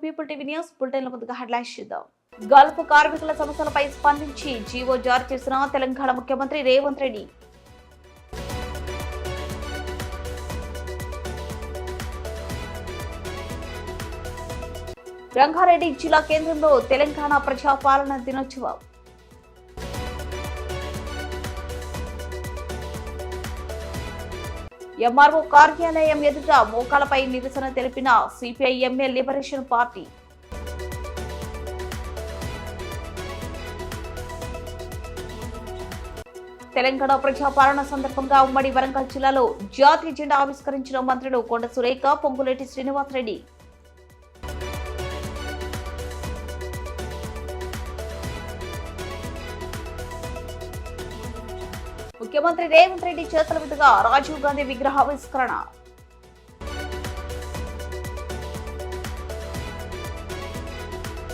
People TV news bulletin ముందుగా headlines చూద్దాం. Gulf కార్మికుల సమస్యలపై స్పందించి జీవో జారీ చేసిన తెలంగాణ ముఖ్యమంత్రి రేవంత్ రెడ్డి. రంగారెడ్డి జిల్లా కేంద్రంలో తెలంగాణ ప్రజాపాలన దినోత్సవం. ఎంఆర్ఓ కార్యాలయం ఎదుట మోకాలపై నిరసన తెలిపిన CPI ML liberation party. Telangana ప్రజాపాలన సందర్భంగా ఉమ్మడి వరంగల్ జిల్లాలో జాతీయ జెండా ఆవిష్కరించిన మంత్రులు కొండ సురేఖ, పొంగులేటి శ్రీనివాసరెడ్డి. ముఖ్యమంత్రి రేవంత్ రెడ్డి చేతుల మీదుగా రాజీవ్ గాంధీ విగ్రహావిష్కరణ.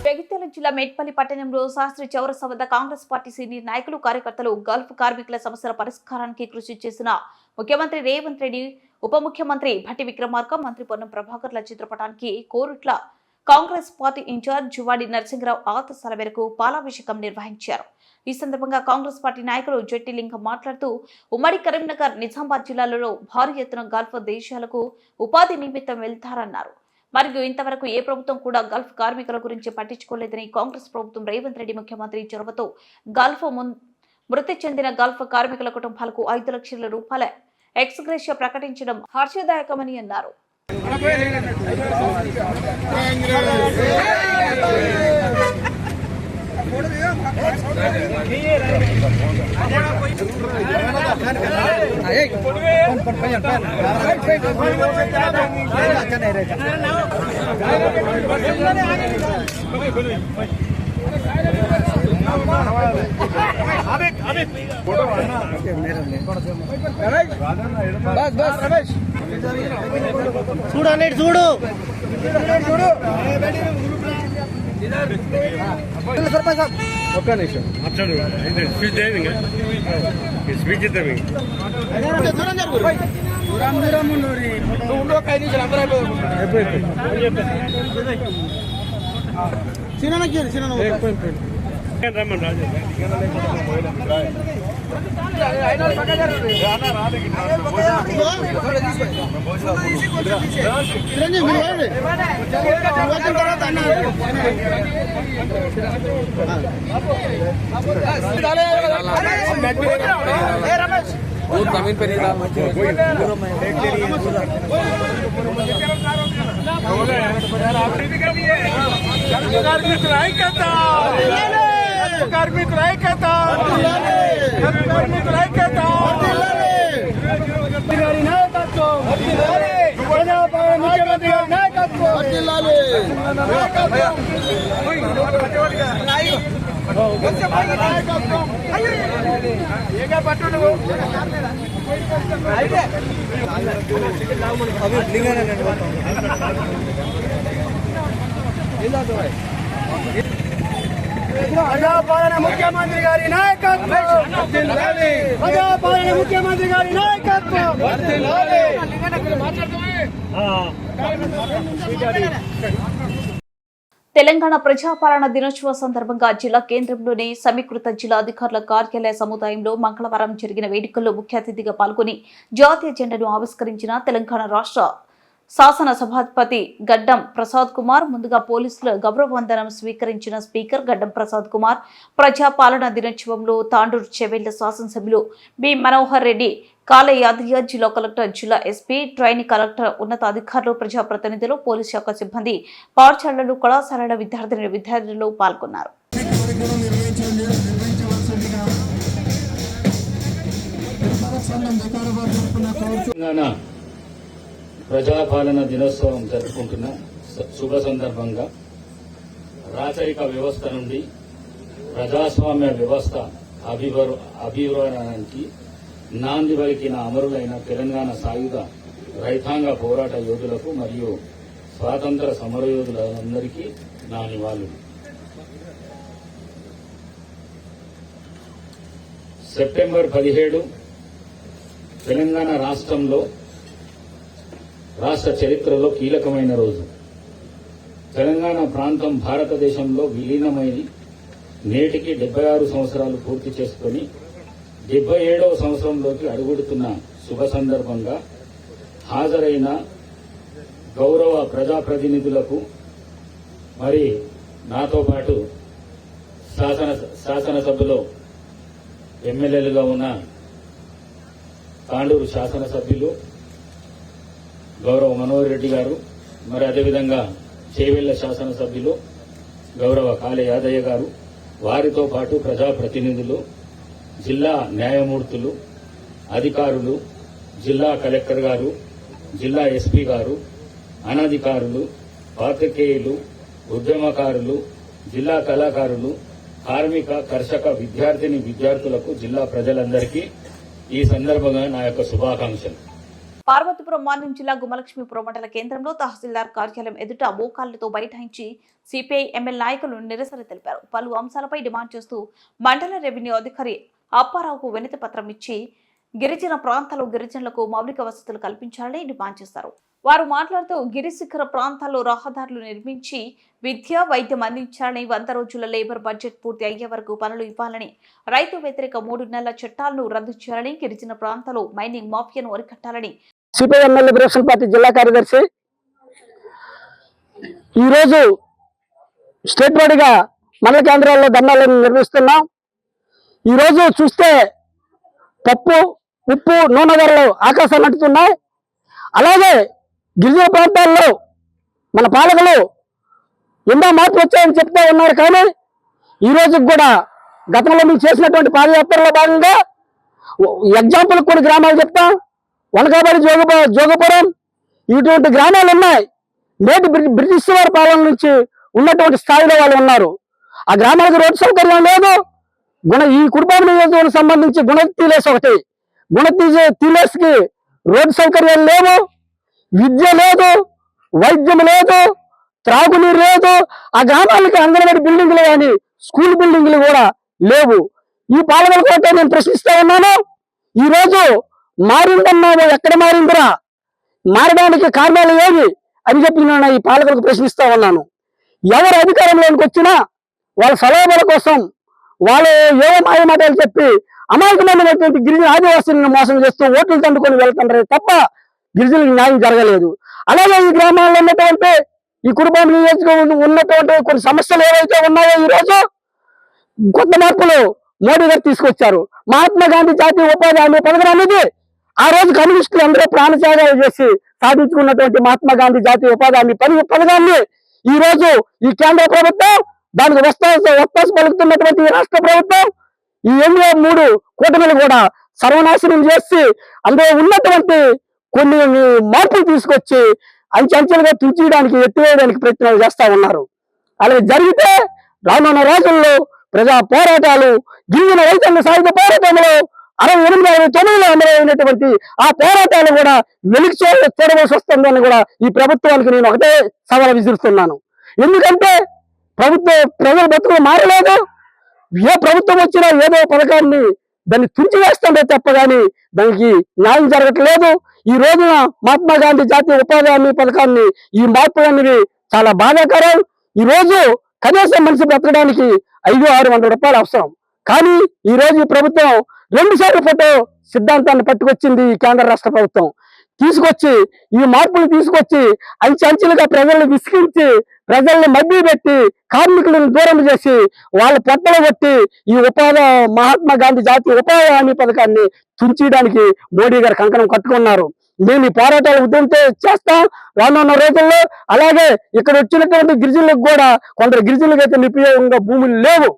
జగిత్యాల జిల్లా మేడ్పల్లి పట్టణంలో శాస్త్రి చౌరస్తా వద్ద కాంగ్రెస్ పార్టీ సీనియర్ నాయకులు, కార్యకర్తలు గల్ఫ్ కార్మికుల సమస్యల పరిష్కారానికి కృషి చేసిన ముఖ్యమంత్రి రేవంత్ రెడ్డి, ఉప ముఖ్యమంత్రి భట్టి విక్రమార్క, మంత్రి పొన్నం ప్రభాకర్ల చిత్రపటానికి కోరుట్ల కాంగ్రెస్ పార్టీ ఇన్ఛార్జ్ జువాడి నరసింహరావు ఆదేశాల మేరకు పాలాభిషేకం నిర్వహించారు. ఈ సందర్భంగా కాంగ్రెస్ పార్టీ నాయకులు జట్టి లింగం మాట్లాడుతూ ఉమ్మడి కరీంనగర్, నిజామాబాద్ జిల్లాలలో భారీ ఎత్తున గల్ఫ్ దేశాలకు ఉపాధి నిమిత్తం వెళ్తారన్నారు. మరియు ఇంతవరకు ఏ ప్రభుత్వం కూడా గల్ఫ్ కార్మికుల గురించి పట్టించుకోలేదని, కాంగ్రెస్ ప్రభుత్వం రేవంత్ రెడ్డి ముఖ్యమంత్రి చొరవతో గల్ఫ్ మృతి చెందిన గల్ఫ్ కార్మికుల కుటుంబాలకు 5 లక్షల రూపాయల ఎక్స్గ్రేషియా ప్రకటించడం హర్షదాయకమని అన్నారు. చూడు ఒక్క నిమిషం మాట్లాడు. స్పీచ్ చేయండి, స్పీచ్ ఇద్దాం. రమ్మని రాజు जमीन पे ప్రజాపాలన ముఖ్యమంత్రి గారి నాయకత్వం, ప్రజాపాలన ముఖ్యమంత్రి గారి నాయకత్వం. తెలంగాణ ప్రజాపాలన దినోత్సవ సందర్భంగా జిల్లా కేంద్రంలోని సమీకృత జిల్లా అధికారుల కార్యాలయ సముదాయంలో మంగళవారం జరిగిన వేడుకల్లో ముఖ్య అతిథిగా పాల్గొని జాతీయ జెండాను ఆవిష్కరించిన తెలంగాణ రాష్ట్ర శాసన సభాపతి గడ్డం ప్రసాద్ కుమార్, ముందుగా పోలీసుల గౌరవ వందనం స్వీకరించిన స్పీకర్ గడ్డం ప్రసాద్ కుమార్, ప్రజాపాలన దినోత్సవంలో తాండూరు చెవెళ్ల శాసనసభ్యులు బి మనోహర్ రెడ్డి, కాళ యాదయ్య, జిల్లా కలెక్టర్, జిల్లా ఎస్పీ, ట్రైనింగ్ కలెక్టర్, ఉన్నతాధికారులు, ప్రజాప్రతినిధులు, పోలీసు శాఖ సిబ్బంది, పాఠశాలలు, కళాశాలల విద్యార్థులు పాల్గొన్నారు. ప్రజాపాలన దినోత్సవం జరుపుకుంటున్న శుభ సందర్భంగా రాచరిక వ్యవస్థ నుండి ప్రజాస్వామ్య వ్యవస్థ అభివృద్ధికి నాంది పలికిన అమరులైన తెలంగాణ సాయుధ రైతాంగ పోరాట యోధులకు మరియు స్వాతంత్ర సమరయోధులందరికీ నా నివాళులు. సెప్టెంబర్ 17 తెలంగాణ రాష్ట్రంలో రాష్ట్ర చరిత్రలో కీలకమైన రోజు. తెలంగాణ ప్రాంతం భారతదేశంలో విలీనమై నేటికి 76 సంవత్సరాలు పూర్తి చేసుకుని 77వ సంవత్సరంలోకి అడుగుడుతున్న శుభ సందర్భంగా హాజరైన గౌరవ ప్రజాప్రతినిధులకు మరి నాతో పాటు శాసనసభలో ఎమ్మెల్యేలుగా ఉన్న తాండూరు శాసనసభ్యులు గౌరవ మనోహర్ రెడ్డి గారు, మరి అదేవిధంగా చేవెళ్ల శాసనసభ్యులు గౌరవ కాళే యాదయ్య గారు, వారితో పాటు ప్రజాప్రతినిధులు, జిల్లా న్యాయమూర్తులు, అధికారులు, జిల్లా కలెక్టర్ గారు, జిల్లా ఎస్పీ గారు, అనధికారులు, పాత్రికేయులు, ఉద్యమకారులు, జిల్లా కళాకారులు, కార్మిక కర్షక విద్యార్థులకు, జిల్లా ప్రజలందరికీ ఈ సందర్భంగా నా యొక్క శుభాకాంక్షలు. పార్వతీపురం మార్నింగ్ జిల్లా గుమలక్ష్మీపురం మండల కేంద్రంలో తహసీల్దార్ కార్యాలయం ఎదుట మోకాళ్లతో బైఠాయించి సిపిఐ ఎమ్మెల్యే నాయకులు నిరసన తెలిపారు. పలు అంశాలపై డిమాండ్ చేస్తూ మండల రెవెన్యూ అధికారి అప్పారావుకు వినతి పత్రం ఇచ్చి గిరిజన ప్రాంతాల్లో గిరిజనులకు మౌలిక వసతులు కల్పించాలని డిమాండ్ చేశారు. వారు మాట్లాడుతూ గిరిశిఖర ప్రాంతాల్లో రహదారులు నిర్మించి విద్య, వైద్యం అందించాలని, 100 రోజుల లేబర్ బడ్జెట్ పూర్తి అయ్యే వరకు పనులు ఇవ్వాలని, రైతు వ్యతిరేక 3 నెలల చట్టాలను రద్దు చేయాలని, గిరిజన ప్రాంతాల్లో మైనింగ్ మాఫియాను అరికట్టాలని సిపిఐ ఎమ్మెల్యే లిబరేషన్ పార్టీ జిల్లా కార్యదర్శి ఈరోజు స్టేట్ వారీగా మండల కేంద్రాల్లో ధర్నాలను నిర్వహిస్తున్నాం. ఈరోజు చూస్తే పప్పు, ఉప్పు, నూనె ధరలు ఆకాశాన్ని అంటుతున్నాయి. అలాగే గిరిజన ప్రాంతాల్లో మన పాలకులు ఎన్నో మార్పులు వచ్చాయని చెప్తూ ఉన్నారు. కానీ ఈ రోజు కూడా గతంలో మేము చేసినటువంటి పాదయాత్రలో భాగంగా ఎగ్జాంపుల్ కొన్ని గ్రామాలు చెప్తాం. వనకాబడి, జోగపురం ఇటువంటి గ్రామాలు ఉన్నాయి. నేటి బ్రిటిష్ వారి పాలన నుంచి ఉన్నటువంటి స్థాయిలో వాళ్ళు ఉన్నారు. ఆ గ్రామాలకు రోడ్డు సౌకర్యం లేదు. ఈ కుటుంబం నియోజకవర్గానికి సంబంధించి గుణతీలేస్ ఒకటి, గుణతీలేస్కి రోడ్డు సౌకర్యాలు లేవు, విద్య లేదు, వైద్యం లేదు, త్రాగునీరు లేదు. ఆ గ్రామాలకి అంగన్వాడీ బిల్డింగ్లు కానీ స్కూల్ బిల్డింగ్లు కూడా లేవు. ఈ పాలకుల కోట నేను ప్రశ్నిస్తా ఉన్నాను. ఈ రోజు మారిందన్నావు, ఎక్కడ మారిందిరా? మారడానికి కారణాలు ఏమి అని చెప్పి నేను ఈ పాలకులకు ప్రశ్నిస్తా ఉన్నాను. ఎవరు అధికారంలోకి వచ్చినా వాళ్ళ సలహాల కోసం వాళ్ళు ఏవో మాయమాటలు చెప్పి అమాయకమైనటువంటి గిరిజన ఆదివాసులను మోసం చేస్తూ ఓట్లు తండుకొని వెళ్తుంటారు తప్ప గిరిజనులకు న్యాయం జరగలేదు. అలాగే ఈ గ్రామాల్లో ఉన్నటువంటి ఈ కుటుంబం నియోజకవర్గం ఉన్నటువంటి కొన్ని సమస్యలు ఏవైతే ఉన్నాయో ఈ రోజు కొత్త మార్పులు మోడీ గారు తీసుకొచ్చారు. మహాత్మా గాంధీ జాతీయ ఉపాధి హామీ పథకం అనేది ఆ రోజు కమ్యూనిస్టులు అందరూ ప్రాణత్యాగాలు చేసి సాధించుకున్నటువంటి మహాత్మా గాంధీ జాతీయ ఉపాధి హామీ పథకాన్ని ఈ రోజు ఈ కేంద్ర ప్రభుత్వం దానికి వస్తాసు పలుకుతున్నటువంటి ఈ రాష్ట్ర ప్రభుత్వం ఈ ఎన్డీఏ 3 కూటమిలు కూడా సర్వనాశనం చేసి అందులో ఉన్నటువంటి కొన్ని మార్పులు తీసుకొచ్చి అంచెంచెలుగా తుంచేయడానికి, ఎత్తివేయడానికి ప్రయత్నాలు చేస్తా ఉన్నారు. అలాగే జరిగితే రానున్న రోజుల్లో ప్రజా పోరాటాలు, గిరిజన రైతాంగ సాయుధ పోరాటంలో 68-69లో అమలైనటువంటి ఆ పోరాటాలు కూడా వెలికి చూడవలసి వస్తుందని కూడా ఈ ప్రభుత్వానికి నేను ఒకటే సవాల్ విసురుతున్నాను. ఎందుకంటే ప్రజల బతుకులు మారలేదు. ఏ ప్రభుత్వం వచ్చినా ఏదో పథకాన్ని దాన్ని తుంచివేస్తుండే తప్ప కానీ దానికి న్యాయం జరగట్లేదు. ఈ రోజున మహాత్మా గాంధీ జాతీయ ఉపాధి హామీ పథకాన్ని ఈ మార్పులు అనేవి చాలా బాధాకరం. ఈ రోజు కనీసం మనిషి బ్రతకడానికి 500-600 రూపాయలు అవసరం. కానీ ఈ రోజు ఈ ప్రభుత్వం 2 సార్లు ఫోటో సిద్ధాంతాన్ని పట్టుకొచ్చింది. ఈ కేంద్ర రాష్ట్ర ప్రభుత్వం తీసుకొచ్చి ఈ మార్పులు తీసుకొచ్చి అంచెలుగా ప్రజల్ని విసిగించి, ప్రజల్ని మభ్య పెట్టి, కార్మికులను దూరం చేసి వాళ్ళ పొట్టలు కొట్టి ఈ మహాత్మా గాంధీ జాతీయ ఉపాధి హామీ పథకాన్ని తుంచేయడానికి మోడీ గారు కంకణం కట్టుకున్నారు. మేము ఈ పోరాటాలు ఉద్యమంతో చేస్తాం రానున్న రోజుల్లో. అలాగే ఇక్కడ వచ్చినటువంటి గిరిజనులకు కూడా కొందరు గిరిజనులకు అయితే నిరుపయోగంగా భూములు లేవు.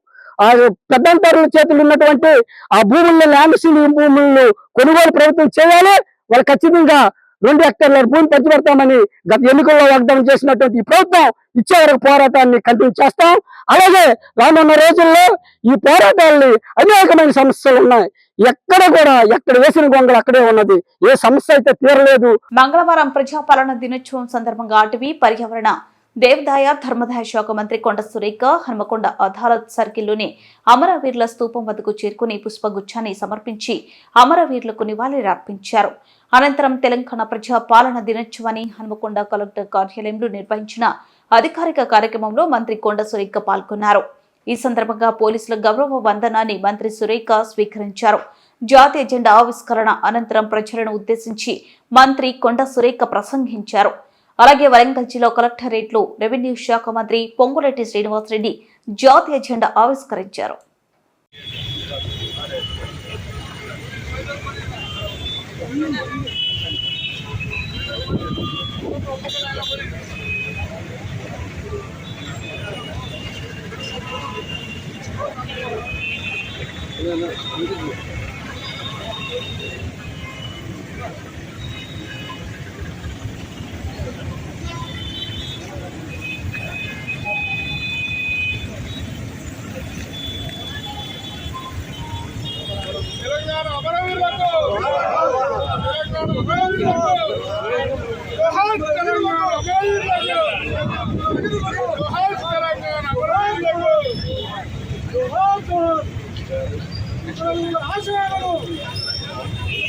ఆ పెద్దంతరుల చేతులు ఉన్నటువంటి ఆ భూములను, ల్యాండ్ సీలింగ్ భూములను కొనుగోలు ప్రభుత్వం చేయాలి. వాళ్ళు ఖచ్చితంగా 2 హెక్టార్ల భూమి పంచిపెడతామని గత ఎన్నికల్లో వాగ్దానం చేసినటువంటి ఈ ప్రభుత్వం ఇచ్చే వరకు పోరాటాన్ని కంటిన్యూ చేస్తాం. అలాగే రానున్న రోజుల్లో ఈ పోరాటాలని అనేకమైన సమస్యలు ఉన్నాయి. ఎక్కడ వేసిన గొంగలు అక్కడే ఉన్నది. ఏ సమస్య అయితే తీరలేదు. మంగళవారం ప్రజాపాలన దినోత్సవం సందర్భంగా అటవీ, పర్యావరణ, దేవదాయ, ధర్మదాయ శాఖ మంత్రి కొండ సురేఖ హన్మకొండ అదాలత్ సర్కిల్లోని అమరవీరుల స్తూపం వద్దకు చేరుకుని పుష్పగుచ్చాన్ని సమర్పించి అమరవీరులకు నివాళులర్పించారు. అనంతరం తెలంగాణ ప్రజాపాలన దినోత్సవాన్ని హన్మకొండ కలెక్టర్ కార్యాలయంలో నిర్వహించిన అధికారిక కార్యక్రమంలో మంత్రి కొండ సురేఖ పాల్గొన్నారు. ఈ సందర్భంగా పోలీసుల గౌరవ వందనాన్ని మంత్రి సురేఖ స్వీకరించారు. జాతీయ జెండా ఆవిష్కరణ అనంతరం ప్రజలను ఉద్దేశించి మంత్రి కొండ సురేఖ ప్రసంగించారు. అలాగే వరంగల్ జిల్లా కలెక్టరేట్లో రెవెన్యూ శాఖ మంత్రి పొంగులేటి శ్రీనివాసరెడ్డి జాతీయ జెండా ఆవిష్కరించారు. తెలంగాణ అమరవీరులకు జోహార్ తెలంగాణ అమరవీరులకు జోహార్ తెలంగాణ అమరవీరులకు జోహార్ అమరవీరుల ఆశయాలను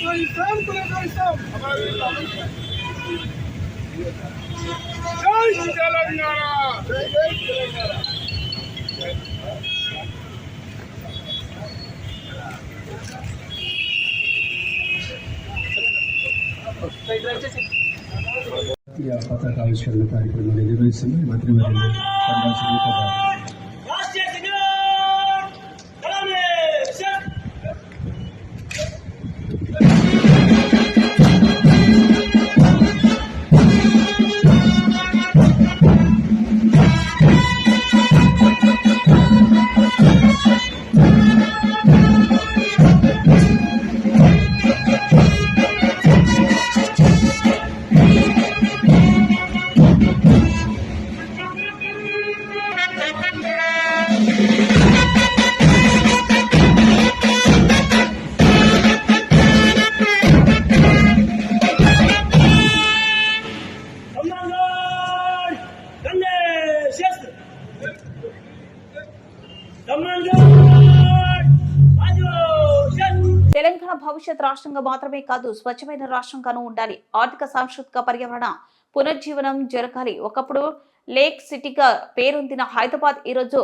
కొనసాగిస్తాం జై తెలంగాణ జై తెలంగాణ. పతాకావిష్కరణ కార్యక్రమాన్ని నిర్వహిస్తుంది మంత్రివర్యులు కొండా సురేఖ గారు. తెలంగాణ భవిష్యత్ రాష్ట్రంగా మాత్రమే కాదు, స్వచ్ఛమైన రాష్ట్రంగానూ ఉండాలి. ఆర్థిక, సాంస్కృతిక, పర్యావరణ పునర్జీవనం జరగాలి. ఒకప్పుడు లేక్ సిటీగా పేరొందిన హైదరాబాద్ ఈరోజు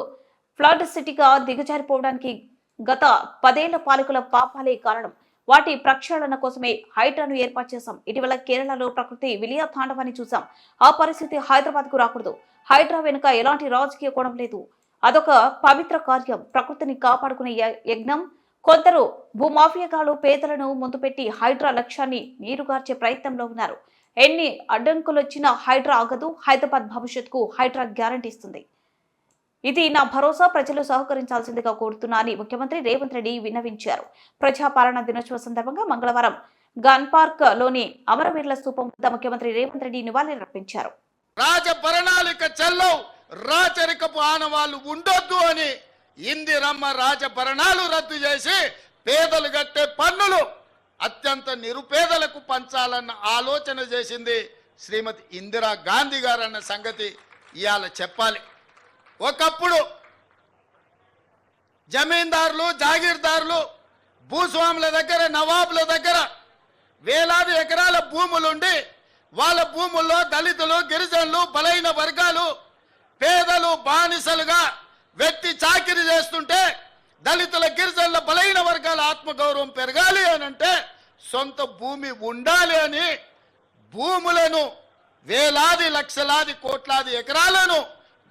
ఫ్లడ్ సిటీగా దిగజారిపోవడానికి గత 10 ఏళ్ల పాలకుల పాపాలే కారణం. వాటి ప్రక్షాళన కోసమే హైడ్రాను ఏర్పాటు చేశాం. ఇటీవల కేరళలో ప్రకృతి విలయ తాండవాన్ని చూసాం. ఆ పరిస్థితి హైదరాబాద్ కు రాకూడదు. హైడ్రా వెనుక ఎలాంటి రాజకీయ కోణం లేదు. అదొక పవిత్ర కార్యం, ప్రకృతిని కాపాడుకునే యజ్ఞం. కొందరు భూమాఫియాగాలు పేదలను ముందు పెట్టి హైడ్రా లక్ష్యాన్ని నీరుగార్చే ప్రయత్నంలో ఉన్నారు. ఎన్ని అడ్డంకులొచ్చినా హైడ్రా ఆగదు. హైదరాబాద్ భవిష్యత్తుకు హైడ్రా గ్యారంటీ ఇస్తుంది. ఇది నా భరోసా. ప్రజలు సహకరించాల్సిందిగా కోరుతున్నా అని ముఖ్యమంత్రి రేవంత్ రెడ్డి విన్నవించారు. ప్రజాపాలన దినోత్సవ సందర్భంగా మంగళవారం గన్ పార్క్ లోని అమరవీరుల స్తూపం వద్ద ముఖ్యమంత్రి రేవంత్ రెడ్డి నివాళులర్పించారు. రాజభరణాలిక చెల్లవు, రాచరికపు ఆనవాళ్లు ఉండొద్దు అని ఇందిరమ్మ రాజభరణాలు రద్దు చేసి పేదలు కట్టే పన్నులు అత్యంత నిరుపేదలకు పంచాలన్న ఆలోచన చేసింది శ్రీమతి ఇందిరా గాంధీ గారు అన్న సంగతి ఇవాళ చెప్పాలి. ఒకప్పుడు జమీందారులు, జాగీర్దారులు, భూస్వాముల దగ్గర, నవాబుల దగ్గర వేలాది ఎకరాల భూములుండి వాళ్ళ భూముల్లో దళితులు, గిరిజనులు, బలైన వర్గాలు, పేదలు బానిసలుగా వెట్టి చాకిరి చేస్తుంటే దళితుల, గిరిజనుల, బలైన వర్గాల ఆత్మగౌరవం పెరగాలి అని అంటే సొంత భూమి ఉండాలి అని భూములను వేలాది, లక్షలాది, కోట్లాది ఎకరాలను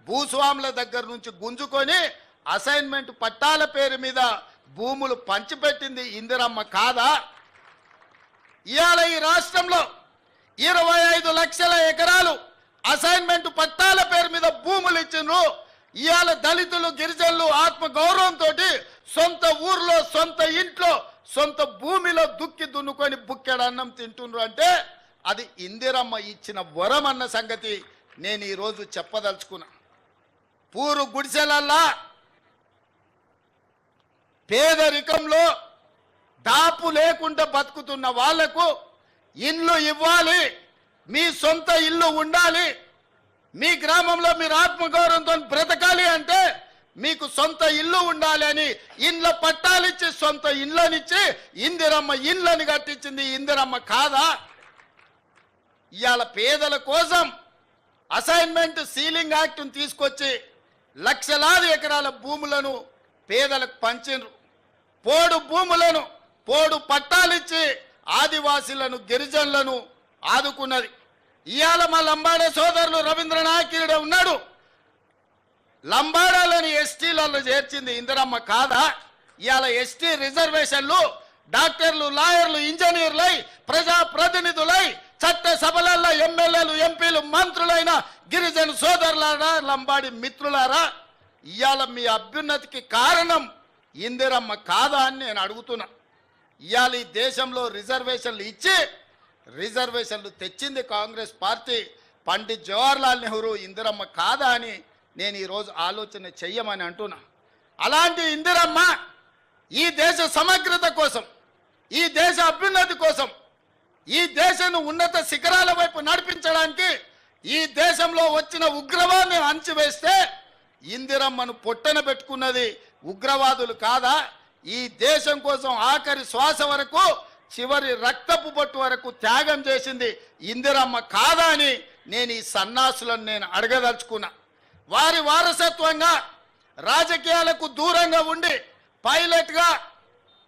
భూస్వాముల దగ్గర నుంచి గుంజుకొని అసైన్మెంట్ పట్టాల పేరు మీద భూములు పంచిపెట్టింది ఇందిరమ్మ కాదా? ఇవాళ ఈ రాష్ట్రంలో 25 లక్షల ఎకరాలు అసైన్మెంట్ పట్టాల పేరు మీద భూములు ఇచ్చిండ్రు. ఇవాళ దళితులు, గిరిజనులు ఆత్మ గౌరవంతో సొంత ఊర్లో, సొంత ఇంట్లో, సొంత భూమిలో దుక్కి దున్నుకొని బుక్కెడు అన్నం తింటుండ్రు అంటే అది ఇందిరమ్మ ఇచ్చిన వరం అన్న సంగతి నేను ఈరోజు చెప్పదలుచుకున్నా. పూరు గుడిసెలల్లా పేదరికంలో దాపు లేకుండా బతుకుతున్న వాళ్లకు ఇల్లు ఇవ్వాలి, మీ సొంత ఇల్లు ఉండాలి, మీ గ్రామంలో మీరు ఆత్మగౌరవంతో బ్రతకాలి అంటే మీకు సొంత ఇల్లు ఉండాలి అని ఇండ్ల పట్టాలిచ్చి సొంత ఇళ్ళనిచ్చి ఇందిరమ్మ ఇళ్ళని కట్టించింది ఇందిరమ్మ కాదా? ఇవాళ పేదల కోసం అసైన్మెంట్ సీలింగ్ యాక్ట్ను తీసుకొచ్చి లక్షలాది ఎకరాల భూములను పేదలకు పంచిండ్రు. పోడు భూములను పోడు పట్టాలిచ్చి ఆదివాసీలను గిరిజనులను ఆదుకున్నది. ఇవాళ మా లంబాడే సోదరులు రవీంద్రనాథ్ ఈడ ఉన్నాడు. లంబాడాలని ఎస్టీలలో చేర్చింది ఇందిరమ్మ కాదా? ఇవాళ ఎస్టీ రిజర్వేషన్లు డాక్టర్లు, లాయర్లు, ఇంజనీర్లై, ప్రజాప్రతినిధులై, చట్ట సభలలో ఎమ్మెల్యేలు, ఎంపీలు, మంత్రులైన గిరిజన సోదరులారా, లంబాడి మిత్రులారా, ఇవాళ మీ అభ్యున్నతికి కారణం ఇందిరమ్మ కాదా అని నేను అడుగుతున్నా. ఇవాళ ఈ దేశంలో రిజర్వేషన్లు ఇచ్చి రిజర్వేషన్లు తెచ్చింది కాంగ్రెస్ పార్టీ. పండిత్ జవహర్లాల్ నెహ్రూ ఇందిరమ్మ కాదా అని నేను ఈరోజు ఆలోచన చెయ్యమని అంటున్నా. అలాంటి ఇందిరమ్మ ఈ దేశ సమగ్రత కోసం, ఈ దేశ అభ్యున్నతి కోసం, ఈ దేశాన్ని ఉన్నత శిఖరాల వైపు నడిపించడానికి, ఈ దేశంలో వచ్చిన ఉగ్రవాదాన్ని అణచివేస్తే ఇందిరమ్మను పొట్టన పెట్టుకున్నది ఉగ్రవాదులు కాదా? ఈ దేశం కోసం ఆఖరి శ్వాస వరకు, చివరి రక్తపు బొట్టు వరకు త్యాగం చేసింది ఇందిరమ్మ కాదా అని నేను ఈ సన్నాసులను నేను అడగదలుచుకున్నా. వారి వారసత్వంగా రాజకీయాలకు దూరంగా ఉండి పైలట్గా,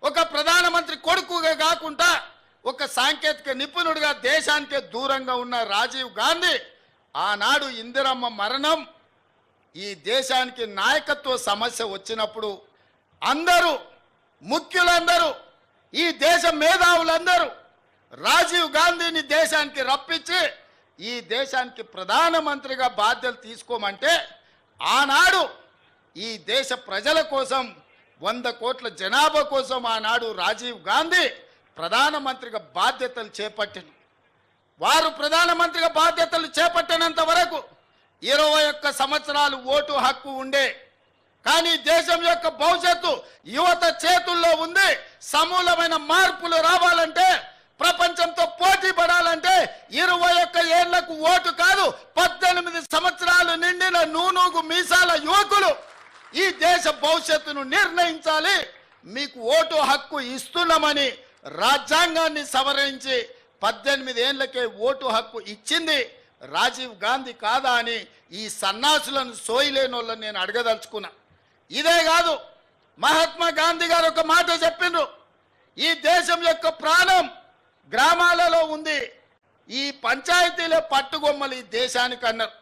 ఒక ప్రధానమంత్రి కొడుకుగా కాకుండా ఒక సాంకేతిక నిపుణుడిగా దేశానికే దూరంగా ఉన్న రాజీవ్ గాంధీ ఆనాడు ఇందిరమ్మ మరణం ఈ దేశానికి నాయకత్వ సమస్య వచ్చినప్పుడు అందరూ, ముఖ్యులందరూ, ఈ దేశ మేధావులందరూ రాజీవ్ గాంధీని దేశానికి రప్పించి ఈ దేశానికి ప్రధానమంత్రిగా బాధ్యతలు తీసుకోమంటే ఆనాడు ఈ దేశ ప్రజల కోసం, 100 కోట్ల జనాభా కోసం ఆనాడు రాజీవ్ గాంధీ ప్రధానమంత్రిగా బాధ్యతలు చేపట్టింది. వారు ప్రధానమంత్రిగా బాధ్యతలు చేపట్టినంత వరకు 21 సంవత్సరాలు ఓటు హక్కు ఉండే. కానీ దేశం యొక్క భవిష్యత్తు యువత చేతుల్లో ఉంది. సమూలమైన మార్పులు రావాలంటే, ప్రపంచంతో పోటీ పడాలంటే 21 ఏళ్లకు ఓటు కాదు, 18 సంవత్సరాలు నిండిన నూనూగు మీసాల యువకులు ఈ దేశ భవిష్యత్తును నిర్ణయించాలి. మీకు ఓటు హక్కు ఇస్తున్నామని రాజ్యాంగాన్ని సవరించి 18 ఏళ్లకే ఓటు హక్కు ఇచ్చింది రాజీవ్ గాంధీ కాదా అని ఈ సన్నాసులను, సోయిలేని వాళ్ళని నేను అడగదలుచుకున్నా. ఇదే కాదు, మహాత్మా గాంధీ గారు ఒక మాట చెప్పిండ్రు, ఈ దేశం యొక్క ప్రాణం గ్రామాలలో ఉంది, ఈ పంచాయతీలే పట్టుగొమ్మలు ఈ దేశానికి అన్నారు.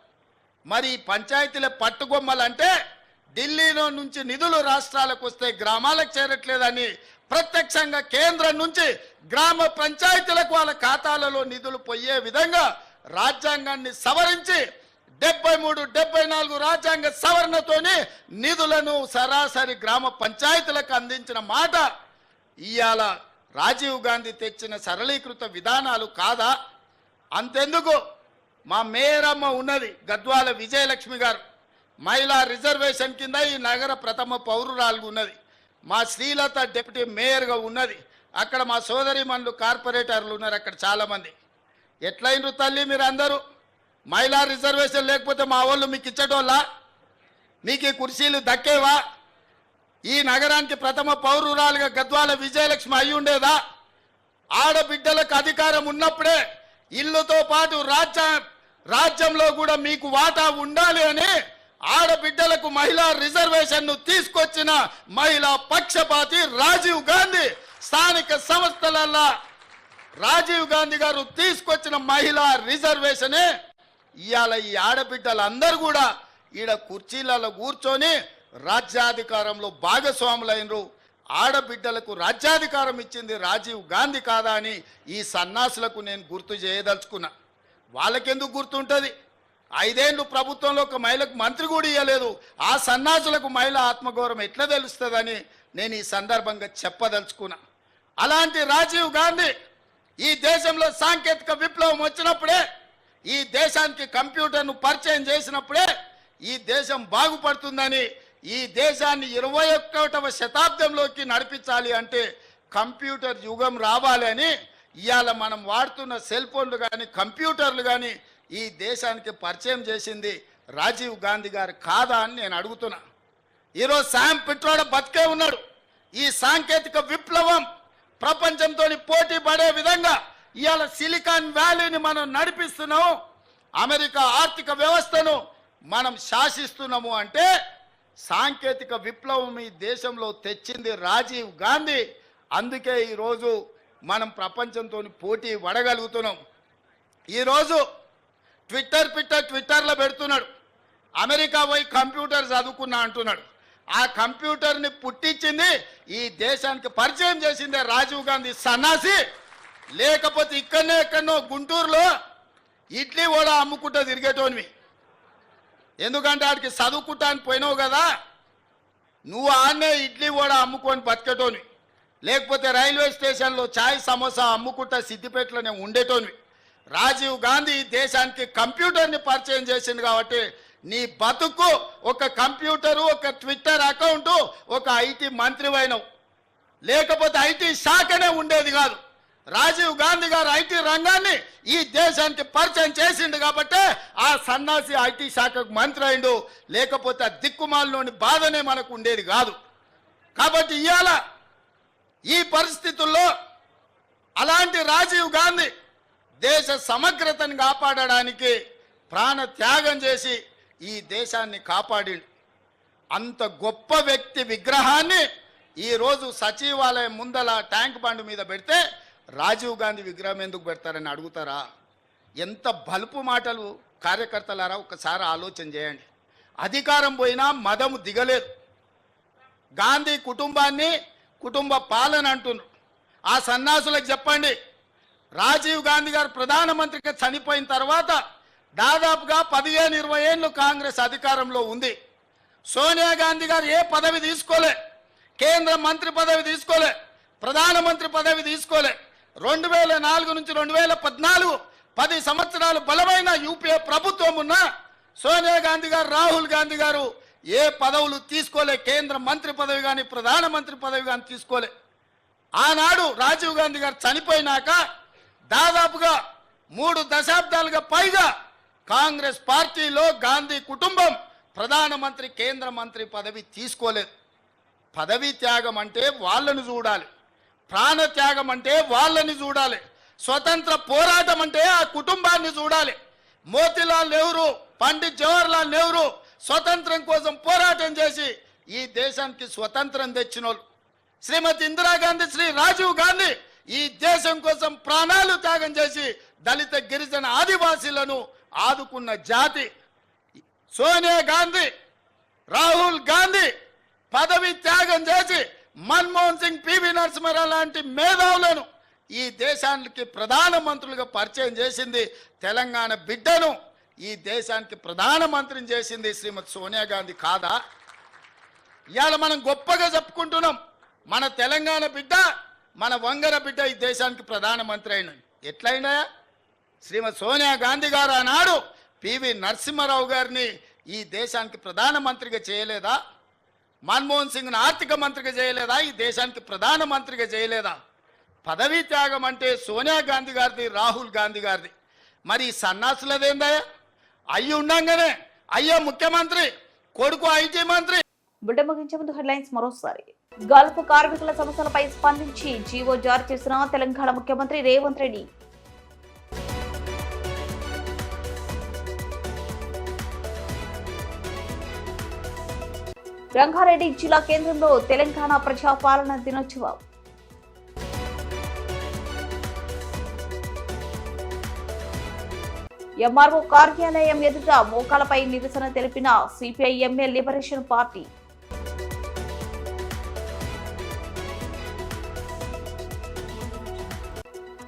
మరి ఈ పంచాయతీలే పట్టుగొమ్మలు అంటే ఢిల్లీలో నుంచి నిధులు రాష్ట్రాలకు వస్తే గ్రామాలకు చేరట్లేదని ప్రత్యక్షంగా కేంద్రం నుంచి గ్రామ పంచాయతీలకు వాళ్ళ ఖాతాలలో నిధులు పోయే విధంగా రాజ్యాంగాన్ని సవరించి 73, 74 రాజ్యాంగ సవరణతోని నిధులను సరాసరి గ్రామ పంచాయతీలకు అందించిన మాట ఇవాళ రాజీవ్ గాంధీ తెచ్చిన సరళీకృత విధానాలు కాదా? అంతెందుకు, మా మేయరమ్మ ఉన్నది గద్వాల విజయలక్ష్మి గారు, మహిళా రిజర్వేషన్ కింద ఈ నగర ప్రథమ పౌరురాలు ఉన్నది. మా శ్రీలత డిప్యూటీ మేయర్గా ఉన్నది. అక్కడ మా సోదరిమణులు కార్పొరేటర్లు ఉన్నారు అక్కడ చాలామంది. ఎట్లయినరు తల్లి మీరు అందరూ? మహిళా రిజర్వేషన్ లేకపోతే మా వాళ్ళు మీకు ఇచ్చటోళ్ళా? మీకు ఈ కుర్చీలు దక్కేవా? ఈ నగరానికి ప్రథమ పౌరురాలుగా గద్వాల విజయలక్ష్మి అయి ఉండేదా? ఆడబిడ్డలకు అధికారం ఉన్నప్పుడే ఇల్లుతో పాటు రాజ్యంలో కూడా మీకు వాటా ఉండాలి అని ఆడబిడ్డలకు మహిళా రిజర్వేషన్ను తీసుకొచ్చిన మహిళా పక్షపాతి రాజీవ్ గాంధీ. స్థానిక సంస్థలల్లో రాజీవ్ గాంధీ గారు తీసుకొచ్చిన మహిళా రిజర్వేషనే ఇవాళ ఈ ఆడబిడ్డలందరూ కూడా ఈడ కుర్చీలలో కూర్చొని రాజ్యాధికారంలో భాగస్వాములైనరు. ఆడబిడ్డలకు రాజ్యాధికారం ఇచ్చింది రాజీవ్ గాంధీ కాదా అని ఈ సన్నాసులకు నేను గుర్తు చేయదలుచుకున్నా. వాళ్ళకెందుకు గుర్తుంటుంది? 5 ఏళ్ళు ప్రభుత్వంలో ఒక మహిళకు మంత్రి కూడా ఇవ్వలేదు. ఆ సన్నాసులకు మహిళా ఆత్మగౌరవం ఎట్లా తెలుస్తుందని నేను ఈ సందర్భంగా చెప్పదలుచుకున్నా. అలాంటి రాజీవ్ గాంధీ ఈ దేశంలో సాంకేతిక విప్లవం వచ్చినప్పుడే, ఈ దేశానికి కంప్యూటర్ను పరిచయం చేసినప్పుడే ఈ దేశం బాగుపడుతుందని, ఈ దేశాన్ని 21వ శతాబ్దంలోకి నడిపించాలి అంటే కంప్యూటర్ యుగం రావాలి అని ఇవాళ మనం వాడుతున్న సెల్ ఫోన్లు కానీ కంప్యూటర్లు కానీ ఈ దేశానికి పరిచయం చేసింది రాజీవ్ గాంధీ గారు కాదా అని నేను అడుగుతున్నా. ఈరోజు శామ్ పిట్రోడా బతికే ఉన్నాడు. ఈ సాంకేతిక విప్లవం ప్రపంచంతో పోటీ పడే విధంగా ఇవాళ సిలికాన్ వ్యాలీని మనం నడిపిస్తున్నాం. అమెరికా ఆర్థిక వ్యవస్థను మనం శాసిస్తున్నాము అంటే సాంకేతిక విప్లవం ఈ దేశంలో తెచ్చింది రాజీవ్ గాంధీ. అందుకే ఈరోజు మనం ప్రపంచంతో పోటీ పడగలుగుతున్నాం. ఈరోజు ట్విట్టర్లో పెడుతున్నాడు, అమెరికా పోయి కంప్యూటర్ చదువుకున్నా అంటున్నాడు. ఆ కంప్యూటర్ని పుట్టించింది ఈ దేశానికి పరిచయం చేసిందే రాజీవ్ గాంధీ సన్నాసి. లేకపోతే ఎక్కడనో గుంటూరులో ఇడ్లీ కూడా అమ్ముకుంటూ తిరిగేటోనివి. ఎందుకంటే ఆడికి చదువుకుంటానికి పోయినావు కదా, నువ్వు ఆన్నే ఇడ్లీ కూడా అమ్ముకొని బతికేటోనివి. లేకపోతే రైల్వే స్టేషన్లో ఛాయ్ సమోసా అమ్ముకుంటా సిద్దిపేటలోనే ఉండేటోనివి. రాజీవ్ గాంధీ ఈ దేశానికి కంప్యూటర్ని పరిచయం చేసింది కాబట్టి నీ బతుకు ఒక కంప్యూటరు, ఒక ట్విట్టర్ అకౌంటు, ఒక ఐటీ మంత్రివైనవు. లేకపోతే ఐటీ శాఖనే ఉండేది కాదు. రాజీవ్ గాంధీ గారు ఐటీ రంగాన్ని ఈ దేశానికి పరిచయం చేసిండు కాబట్టి ఆ సన్నాసి ఐటీ శాఖకు మంత్రి అయిండు. లేకపోతే ఆ దిక్కుమాలలోని బాధనే మనకు ఉండేది కాదు. కాబట్టి ఇవాళ ఈ పరిస్థితుల్లో అలాంటి రాజీవ్ గాంధీ దేశ సమగ్రతను కాపాడడానికి ప్రాణ త్యాగం చేసి ఈ దేశాన్ని కాపాడిండు. అంత గొప్ప వ్యక్తి విగ్రహాన్ని ఈరోజు సచివాలయం ముందల ట్యాంక్ బండ్ మీద పెడితే రాజీవ్ గాంధీ విగ్రహం ఎందుకు పెడతారని అడుగుతారా? ఎంత బలుపు మాటలు కార్యకర్తలారా, ఒకసారి ఆలోచన చేయండి. అధికారం పోయినా మదము దిగలేదు. గాంధీ కుటుంబాన్ని కుటుంబ పాలన అంటున్నారు. ఆ సన్నాసులకు చెప్పండి, రాజీవ్ గాంధీ గారు ప్రధానమంత్రిగా చనిపోయిన తర్వాత దాదాపుగా 15-20 ఏళ్ళు కాంగ్రెస్ అధికారంలో ఉంది. సోనియా గాంధీ గారు ఏ పదవి తీసుకోలే, కేంద్ర మంత్రి పదవి తీసుకోలే, ప్రధానమంత్రి పదవి తీసుకోలే. 2004 నుంచి 2014 10 సంవత్సరాలు బలమైన యూపీఏ ప్రభుత్వం ఉన్న సోనియా గాంధీ గారు, రాహుల్ గాంధీ గారు ఏ పదవులు తీసుకోలే. కేంద్ర మంత్రి పదవి కానీ ప్రధానమంత్రి పదవి కానీ తీసుకోలే. ఆనాడు రాజీవ్ గాంధీ గారు చనిపోయినాక దాదాపుగా 3 దశాబ్దాలుగా పైగా కాంగ్రెస్ పార్టీలో గాంధీ కుటుంబం ప్రధానమంత్రి, కేంద్ర మంత్రి పదవి తీసుకోలేదు. పదవి త్యాగం అంటే వాళ్ళని చూడాలి, ప్రాణ త్యాగం అంటే వాళ్ళని చూడాలి, స్వతంత్ర పోరాటం అంటే ఆ కుటుంబాన్ని చూడాలి. మోతీలాల్ నెహ్రూ, పండిత్ జవహర్లాల్ నెహ్రూ స్వతంత్రం కోసం పోరాటం చేసి ఈ దేశానికి స్వతంత్రం తెచ్చినోళ్ళు. శ్రీమతి ఇందిరాగాంధీ, శ్రీ రాజీవ్ గాంధీ ఈ దేశం కోసం ప్రాణాలు త్యాగం చేసి దళిత, గిరిజన, ఆదివాసీలను ఆదుకున్న జాతి. సోనియా గాంధీ, రాహుల్ గాంధీ పదవి త్యాగం చేసి మన్మోహన్ సింగ్, పివి నరసింహారావు లాంటి మేధావులను ఈ దేశానికి ప్రధానమంత్రులుగా పరిచయం చేసింది. తెలంగాణ బిడ్డను ఈ దేశానికి ప్రధానమంత్రిని చేసింది శ్రీమతి సోనియా గాంధీ కాదా? ఇవాళ మనం గొప్పగా చెప్పుకుంటున్నాం, మన తెలంగాణ బిడ్డ, మన వంగర బిడ్డ ఈ దేశానికి ప్రధానమంత్రి అయిన. ఎట్లయినా శ్రీమతి సోనియా గాంధీ గారు ఆనాడు పివి నరసింహారావు గారిని ఈ దేశానికి ప్రధానమంత్రిగా చేయలేదా? మన్మోహన్ సింగ్ను ఆర్థిక మంత్రిగా చేయలేదా? ఈ దేశానికి ప్రధానమంత్రిగా చేయలేదా? పదవీ త్యాగం అంటే సోనియా గాంధీ గారిది, రాహుల్ గాంధీ గారిది. మరి ఈ సన్నాసులదేందయ్యా? అయ్యి ఉండంగానే అయ్యో ముఖ్యమంత్రి, కొడుకు ఐటీ మంత్రి. బిడ్డ ముగించే ముందు హెడ్లైన్స్ మరోసారి. గల్ఫ్ కార్మికుల సమస్యలపై స్పందించి జీవో జారీ చేసిన తెలంగాణ ముఖ్యమంత్రి రేవంత్ రెడ్డి. రంగారెడ్డి జిల్లా కేంద్రంలో తెలంగాణ ప్రజాపాలన దినోత్సవం. ఎంఆర్ఓ కార్యాలయం ఎదుట మోకాలపై నిరసన తెలిపిన CPI ML liberation party.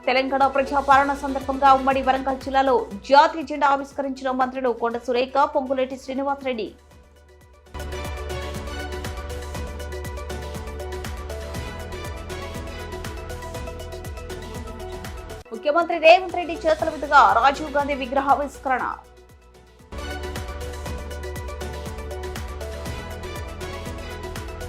Telangana ప్రజాపాలన సందర్భంగా ఉమ్మడి వరంగల్ జిల్లాలో జాతీయ జెండా ఆవిష్కరించిన మంత్రులు కొండ సురేఖ, పొంగులేటి శ్రీనివాసరెడ్డి. ముఖ్యమంత్రి రేవంత్ రెడ్డి చేతుల మీదుగా రాజీవ్ గాంధీ విగ్రహావిష్కరణ.